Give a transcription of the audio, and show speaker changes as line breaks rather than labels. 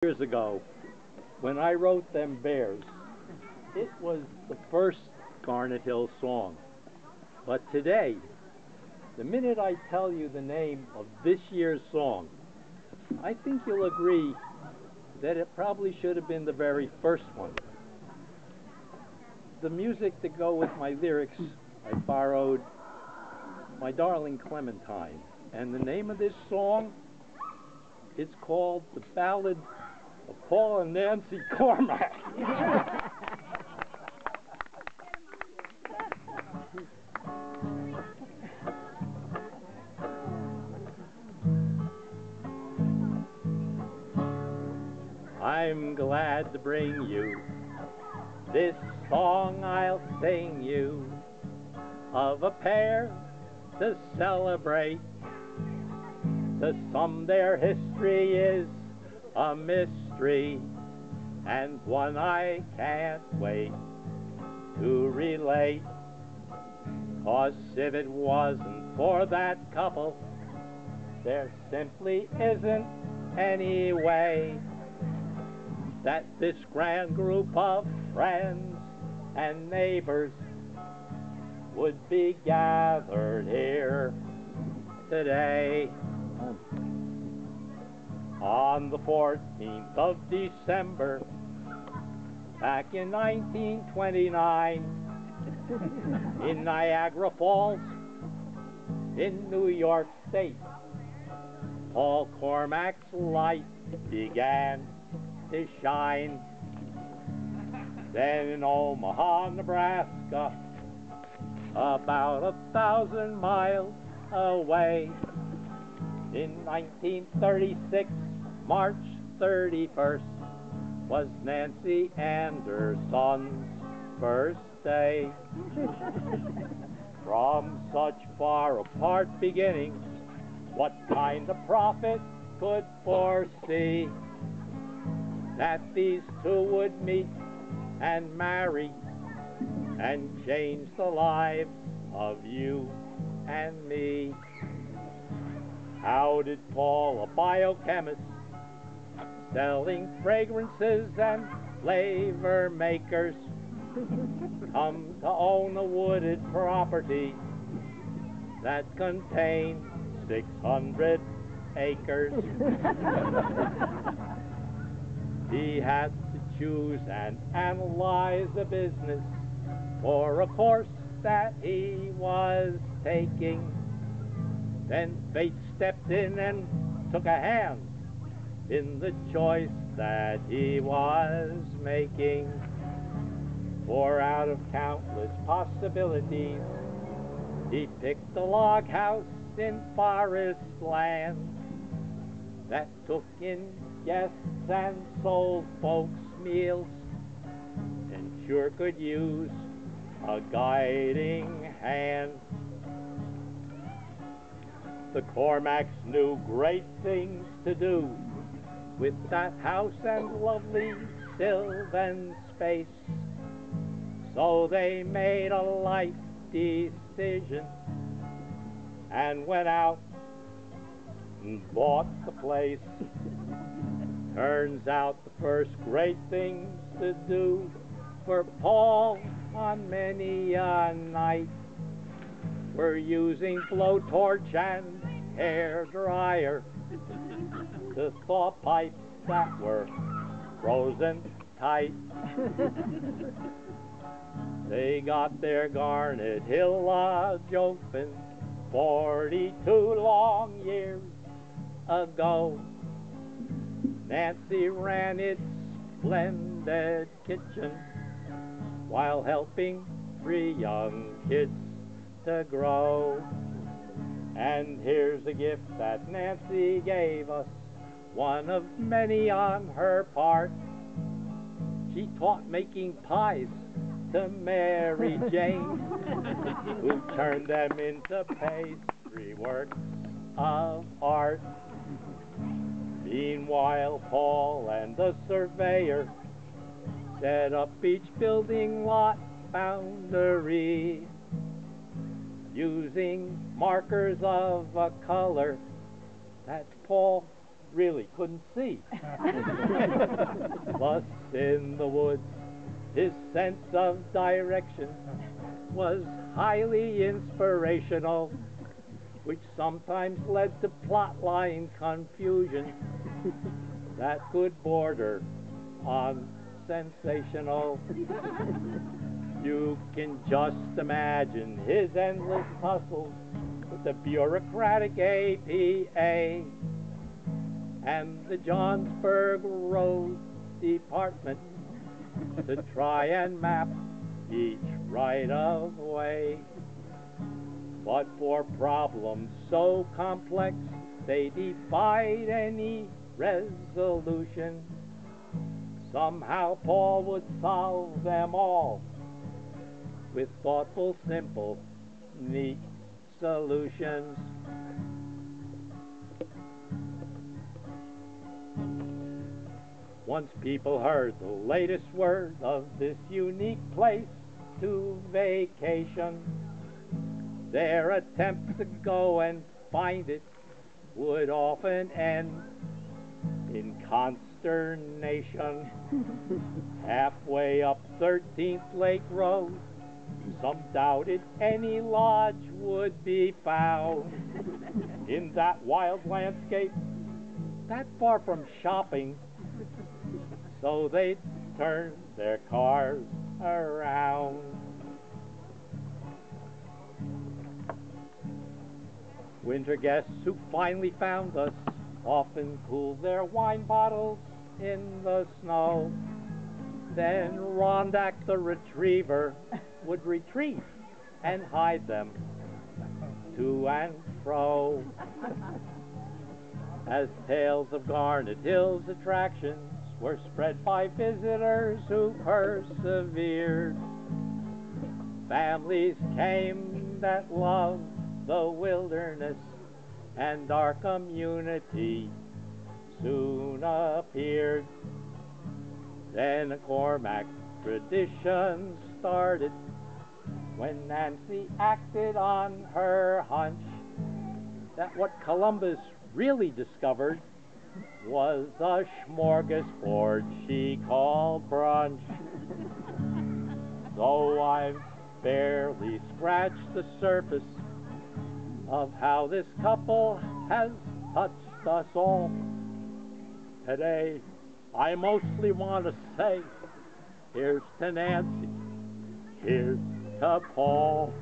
Years ago, when I wrote Them Bears, it was the first Garnet Hill song. But today, the minute I tell you the name of this year's song, I think you'll agree that it probably should have been the very first one. The music to go with my lyrics, I borrowed My Darling Clementine. And the name of this song, it's called The Ballad of Paul and Nancy Cormack. I'm glad to bring you this song. I'll sing you of a pair to celebrate. To some their history is a mystery, and one I can't wait to relate. 'Cause if it wasn't for that couple, there simply isn't any way that this grand group of friends and neighbors would be gathered here today. On the 14th of December, back in 1929, in Niagara Falls, in New York State, Paul Cormack's light began to shine. Then in Omaha, Nebraska, about 1,000 miles away, in 1936, March 31st, was Nancy Anderson's birthday. From such far apart beginnings, what kind of prophet could foresee that these two would meet and marry and change the lives of you and me? How did Paul, a biochemist, selling fragrances and flavor makers, come to own a wooded property that contained 600 acres? He had to choose and analyze a business for a course that he was taking. Then fate stepped in and took a hand in the choice that he was making. For out of countless possibilities, he picked a log house in forest land that took in guests and sold folks meals, and sure could use a guiding hand. The Cormacks knew great things to do with that house and lovely sylvan space, so they made a life decision and went out and bought the place. Turns out the first great things to do for Paul on many a night were using blowtorch and hair dryer to thaw pipes that were frozen tight. They got their Garnet Hill Lodge open 42 long years ago. Nancy ran its splendid kitchen while helping 3 young kids to grow. And here's a gift that Nancy gave us, one of many on her part. She taught making pies to Mary Jane, who turned them into pastry works of art. Meanwhile, Paul and the surveyor set up each building lot boundary, using markers of a color that Paul really couldn't see. Plus, in the woods, his sense of direction was highly inspirational, which sometimes led to plotline confusion that could border on sensational. You can just imagine his endless tussles with the bureaucratic APA and the Johnsburg Road Department to try and map each right-of-way. But for problems so complex, they defied any resolution. Somehow Paul would solve them all with thoughtful, simple, neat solutions. Once people heard the latest word of this unique place to vacation, their attempts to go and find it would often end in consternation. Halfway up 13th Lake Road, some doubted any lodge would be found in that wild landscape, that far from shopping, so they turned their cars around. Winter guests who finally found us often cooled their wine bottles in the snow. Then Rondak the retriever would retreat and hide them to and fro. As tales of Garnet Hill's attractions were spread by visitors who persevered, families came that loved the wilderness, and our community soon appeared. Then a Cormack tradition started when Nancy acted on her hunch that what Columbus really discovered was a smorgasbord she called brunch. So I've barely scratched the surface of how this couple has touched us all. Today, I mostly want to say, here's to Nancy, here's to Paul.